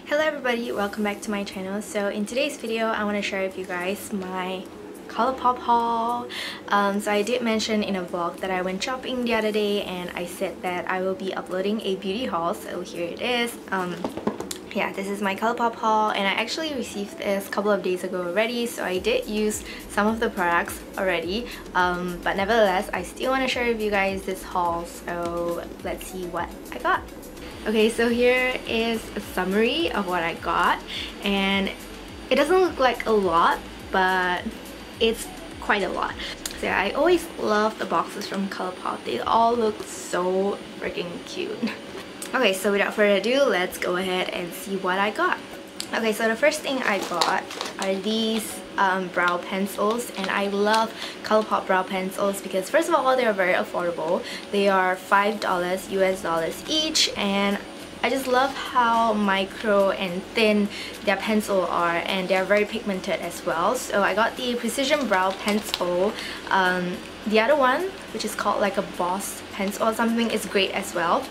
Hello everybody, welcome back to my channel. So in today's video, I want to share with you guys my Colourpop haul. So I did mention in a vlog that I went shopping the other day and I said that I will be uploading a beauty haul, so here it is. Yeah, this is my Colourpop haul and I actually received this a couple of days ago already, so I did use some of the products already, but nevertheless I still want to share with you guys this haul, so let's see what I got. Okay, so here is a summary of what I got, and it doesn't look like a lot, but it's quite a lot. So yeah, I always love the boxes from Colourpop. They all look so freaking cute. Okay, so without further ado, let's go ahead and see what I got. Okay, so the first thing I got are these brow pencils, and I love Colourpop brow pencils because first of all, they are very affordable. They are $5 US each, and I just love how micro and thin their pencil are, and they're very pigmented as well. So I got the Precision Brow Pencil. The other one, which is called like a Boss Pencil or something, is great as well.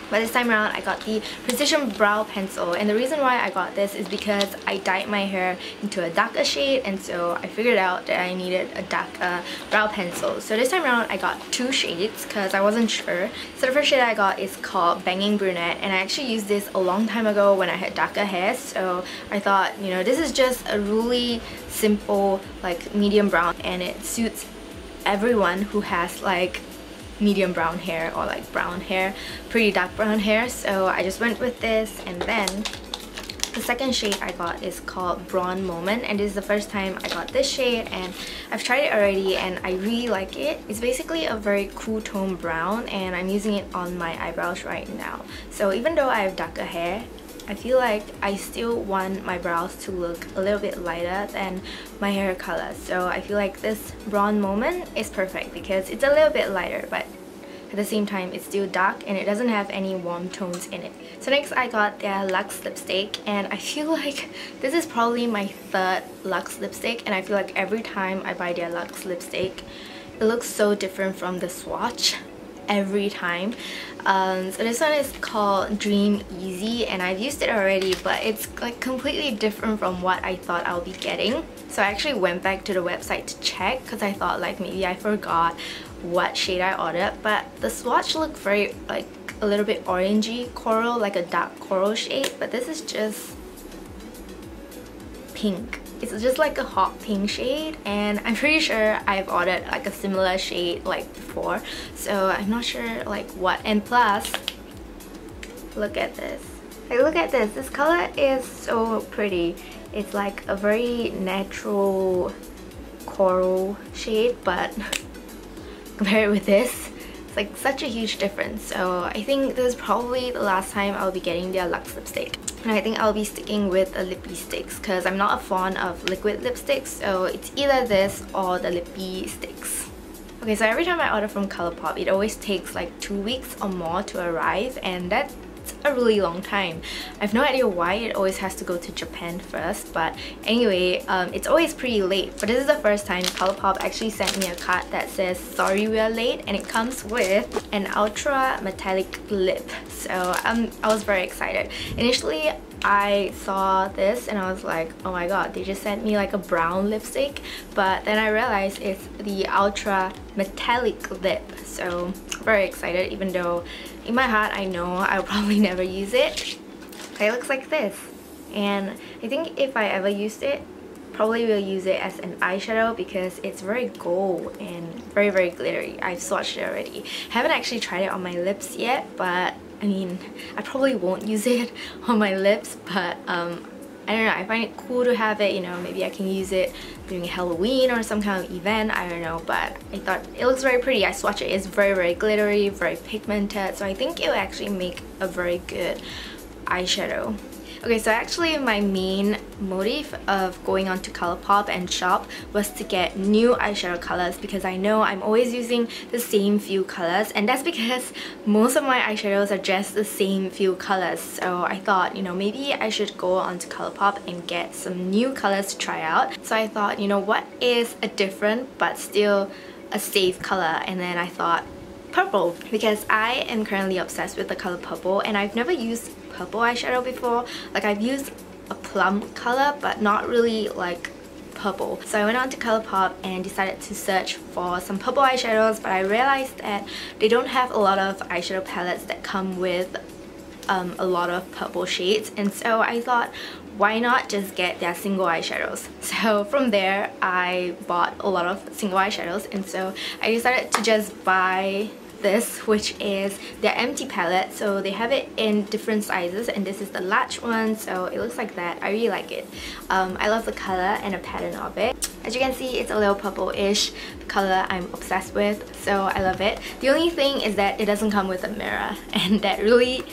But this time around I got the Precision Brow Pencil, and the reason why I got this is because I dyed my hair into a darker shade, and so I figured out that I needed a darker brow pencil. So this time around I got two shades because I wasn't sure. So the first shade I got is called Bengin Brunette, and I actually used this a long time ago when I had darker hair, so I thought, you know, this is just a really simple like medium brown, and it suits everyone who has like medium brown hair or like brown hair, pretty dark brown hair. So I just went with this. And then the second shade I got is called Bronde Moment, and this is the first time I got this shade, and I've tried it already and I really like it. It's basically a very cool tone brown, and I'm using it on my eyebrows right now. So even though I have darker hair, I feel like I still want my brows to look a little bit lighter than my hair color. So I feel like this Bronde Moment is perfect because it's a little bit lighter, but at the same time it's still dark and it doesn't have any warm tones in it. So next I got their Luxe lipstick, and I feel like this is probably my third Luxe lipstick, and I feel like every time I buy their Luxe lipstick it looks so different from the swatch every time. So this one is called Dream Easy, and I've used it already, but it's like completely different from what I thought I'll be getting. So I actually went back to the website to check because I thought like maybe I forgot what shade I ordered, but the swatch looked very like a little bit orangey coral, like a dark coral shade, but this is just pink. It's just like a hot pink shade, and I'm pretty sure I've ordered like a similar shade like before, so I'm not sure like what. And plus, look at this. Like, look at this. This color is so pretty. It's like a very natural coral shade, but compared with this, it's like such a huge difference. So I think this is probably the last time I'll be getting their Luxe lipstick. And I think I'll be sticking with the lippy sticks because I'm not a fan of liquid lipsticks, so it's either this or the lippy sticks. Okay, so every time I order from Colourpop, it always takes like 2 weeks or more to arrive, and that's a really long time. I have no idea why it always has to go to Japan first, but anyway, it's always pretty late. But this is the first time Colourpop actually sent me a card that says sorry we are late, and it comes with an ultra metallic lip. So I was very excited. Initially I saw this and I was like, oh my god, they just sent me like a brown lipstick, but then I realized it's the ultra metallic lip. So very excited, even though in my heart I know I'll probably never use it. Okay, it looks like this, and I think if I ever used it, probably will use it as an eyeshadow because it's very gold and very glittery. I've swatched it already. Haven't actually tried it on my lips yet, but I mean, I probably won't use it on my lips, but I don't know, I find it cool to have it, you know, maybe I can use it during Halloween or some kind of event, I don't know, but I thought it looks very pretty. I swatched it, it's very glittery, very pigmented, so I think it will actually make a very good eyeshadow. Okay, so actually my main motive of going on to Colourpop and shop was to get new eyeshadow colors because I know I'm always using the same few colors, and that's because most of my eyeshadows are just the same few colors. So I thought, you know, maybe I should go on to Colourpop and get some new colors to try out. So I thought, you know, what is a different but still a safe color? And then I thought purple, because I am currently obsessed with the color purple and I've never used purple eyeshadow before. Like I've used a plum color but not really like purple. So I went on to Colourpop and decided to search for some purple eyeshadows, but I realized that they don't have a lot of eyeshadow palettes that come with a lot of purple shades, and so I thought, why not just get their single eyeshadows? So from there I bought a lot of single eyeshadows, and so I decided to just buy this, which is their empty palette. So they have it in different sizes, and this is the large one, so it looks like that. I really like it. I love the color and the pattern of it. As you can see, it's a little purple-ish color I'm obsessed with, so I love it. The only thing is that it doesn't come with a mirror, and that really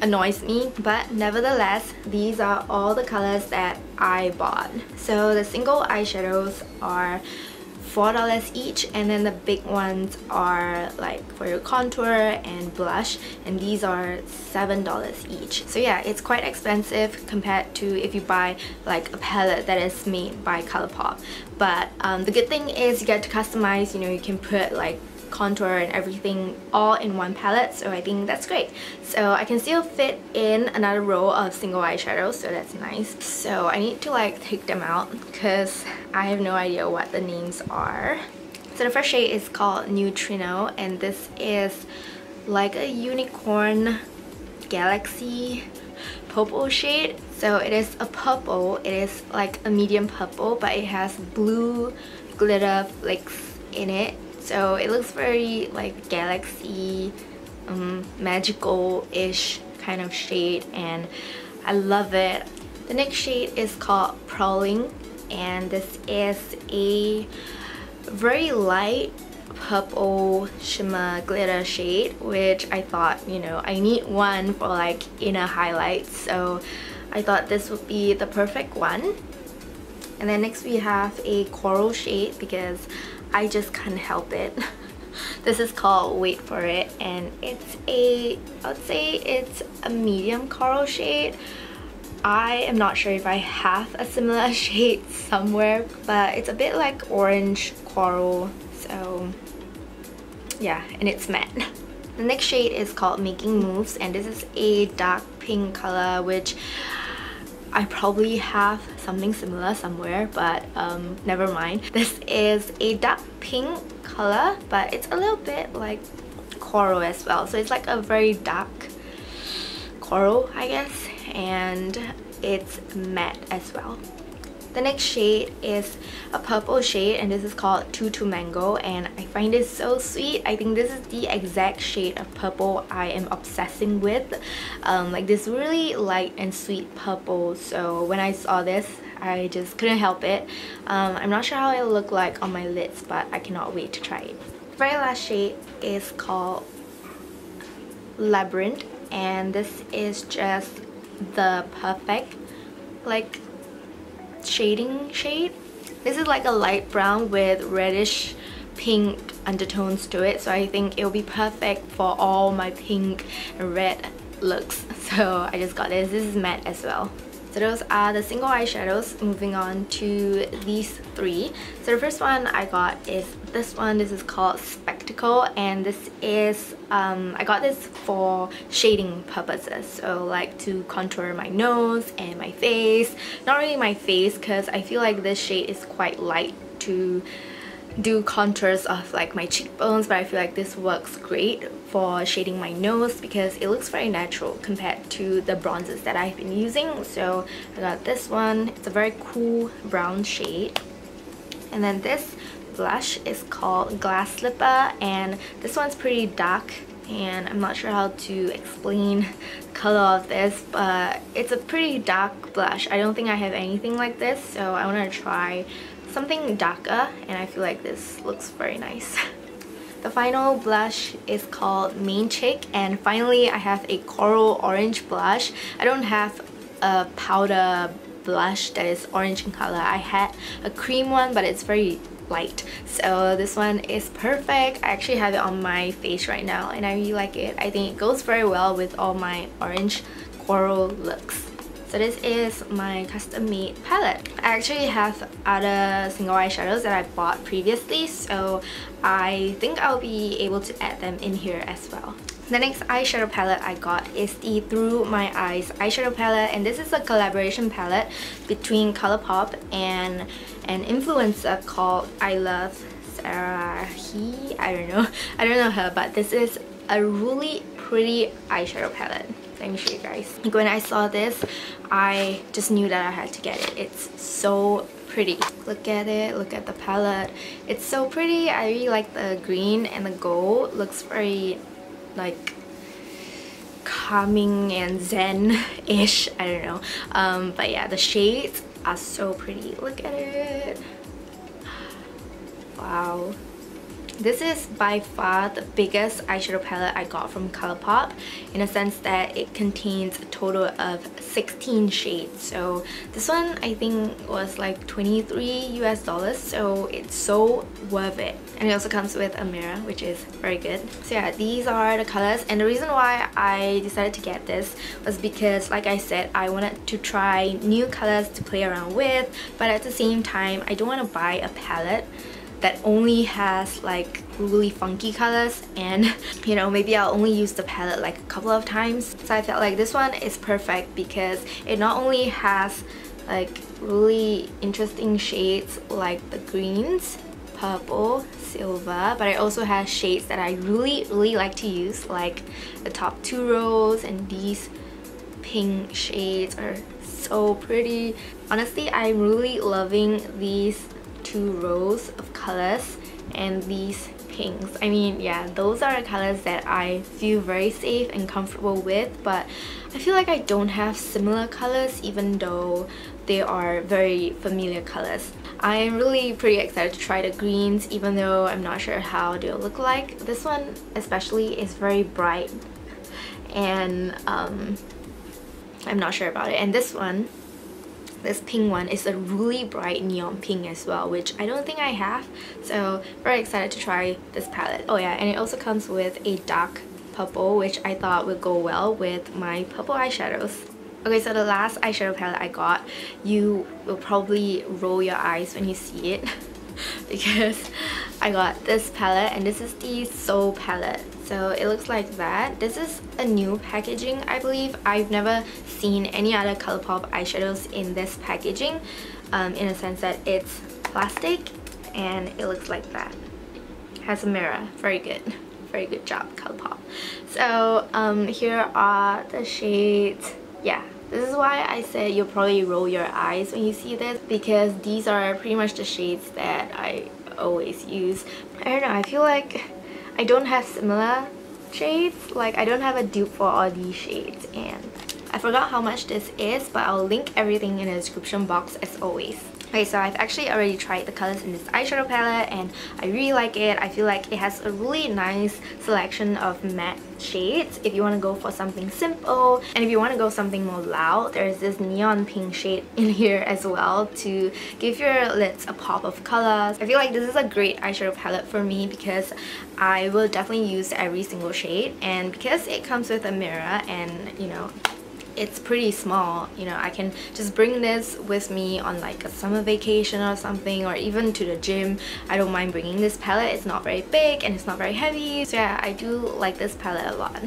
annoys me, but nevertheless, these are all the colors that I bought. So the single eyeshadows are $4 each, and then the big ones are like for your contour and blush, and these are $7 each. So yeah, it's quite expensive compared to if you buy like a palette that is made by Colourpop. But the good thing is you get to customize, you know, you can put like contour and everything all in one palette, so I think that's great. So I can still fit in another row of single eyeshadows, so that's nice. So I need to like take them out because I have no idea what the names are. So the first shade is called Neutrino, and this is like a unicorn galaxy purple shade. So it is a purple, it is like a medium purple, but it has blue glitter flakes in it. So it looks very like galaxy, magical-ish kind of shade, and I love it. The next shade is called Prowlin, and this is a very light purple shimmer glitter shade, which I thought, you know, I need one for like inner highlights, so I thought this would be the perfect one. And then next we have a coral shade because I just can't help it. This is called Wait For It, and it's a, I would say it's a medium coral shade. I am not sure if I have a similar shade somewhere, but it's a bit like orange coral, so yeah, and it's matte. The next shade is called Making Moves, and this is a dark pink color, which I probably have something similar somewhere, but never mind. This is a dark pink color, but it's a little bit like coral as well. So it's like a very dark coral, I guess, and it's matte as well. The next shade is a purple shade, and this is called Tutu Mango, and I find it so sweet. I think this is the exact shade of purple I am obsessing with. Like this really light and sweet purple, so when I saw this, I just couldn't help it. I'm not sure how it'll look like on my lids, but I cannot wait to try it. The very last shade is called Labyrinth, and this is just the perfect like shading shade. This is like a light brown with reddish pink undertones to it, so I think it'll be perfect for all my pink and red looks. So I just got this. This is matte as well. So those are the single eyeshadows. Moving on to these three. So the first one I got is this one. This is called Spectacle, and this is I got this for shading purposes, so like to contour my nose and my face. Not really my face, because I feel like this shade is quite light to do contours of like my cheekbones, but I feel like this works great for shading my nose because it looks very natural compared to the bronzes that I've been using. So I got this one. It's a very cool brown shade. And then this blush is called Glass Slipper, and this one's pretty dark, and I'm not sure how to explain the color of this, but it's a pretty dark blush. I don't think I have anything like this, so I want to try something darker, and I feel like this looks very nice. The final blush is called Main Chick, and finally I have a coral orange blush. I don't have a powder blush that is orange in color. I had a cream one, but it's very light, so this one is perfect. I actually have it on my face right now, and I really like it. I think it goes very well with all my orange coral looks. So this is my custom-made palette. I actually have other single eyeshadows that I bought previously, so I think I'll be able to add them in here as well. The next eyeshadow palette I got is the Through My Eyes eyeshadow palette, and this is a collaboration palette between Colourpop and an influencer called Iluvsarahii. I don't know her, but this is a really pretty eyeshadow palette. Let me show you guys. Like when I saw this, I just knew that I had to get it. It's so pretty. Look at it, look at the palette. It's so pretty. I really like the green and the gold. Looks very like calming and zen-ish. I don't know. But yeah, the shades are so pretty. Look at it. Wow. This is by far the biggest eyeshadow palette I got from Colourpop, in a sense that it contains a total of 16 shades. So this one I think was like $23 US, so it's so worth it. And it also comes with a mirror, which is very good. So yeah, these are the colors, and the reason why I decided to get this was because, like I said, I wanted to try new colors to play around with, but at the same time I don't want to buy a palette that only has like really funky colors, and you know, maybe I'll only use the palette like a couple of times. So I felt like this one is perfect because it not only has like really interesting shades like the greens, purple, silver, but it also has shades that I really like to use, like the top 2 rows, and these pink shades are so pretty. Honestly, I'm really loving these 2 rows of colors and these pinks. I mean, yeah, those are the colors that I feel very safe and comfortable with, but I feel like I don't have similar colors even though they are very familiar colors. I am really pretty excited to try the greens, even though I'm not sure how they'll look like. This one especially is very bright, and I'm not sure about it. And this one, this pink one, is a really bright neon pink as well, which I don't think I have, so very excited to try this palette. Oh yeah, and it also comes with a dark purple, which I thought would go well with my purple eyeshadows. Okay, so the last eyeshadow palette I got, you will probably roll your eyes when you see it because I got this palette, and this is the Sol Palette. So it looks like that. This is a new packaging, I believe. I've never seen any other Colourpop eyeshadows in this packaging, in a sense that it's plastic and it looks like that. It has a mirror. Very good. Very good job, Colourpop. So here are the shades. Yeah, this is why I said you'll probably roll your eyes when you see this, because these are pretty much the shades that I always use. I don't know, I feel like I don't have similar shades. Like, I don't have a dupe for all these shades, and I forgot how much this is, but I'll link everything in the description box as always. Okay, so I've actually already tried the colors in this eyeshadow palette and I really like it. I feel like it has a really nice selection of matte shades if you want to go for something simple, and if you want to go something more loud, there's this neon pink shade in here as well to give your lids a pop of colors. I feel like this is a great eyeshadow palette for me because I will definitely use every single shade, and because it comes with a mirror and, you know, it's pretty small, you know, I can just bring this with me on like a summer vacation or something, or even to the gym. I don't mind bringing this palette. It's not very big and it's not very heavy, so yeah, I do like this palette a lot.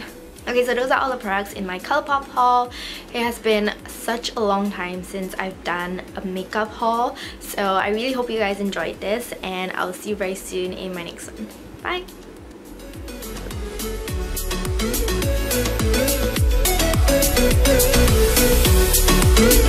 Okay, so those are all the products in my Colourpop haul. It has been such a long time since I've done a makeup haul, so I really hope you guys enjoyed this, and I'll see you very soon in my next one. Bye! We'll be right back.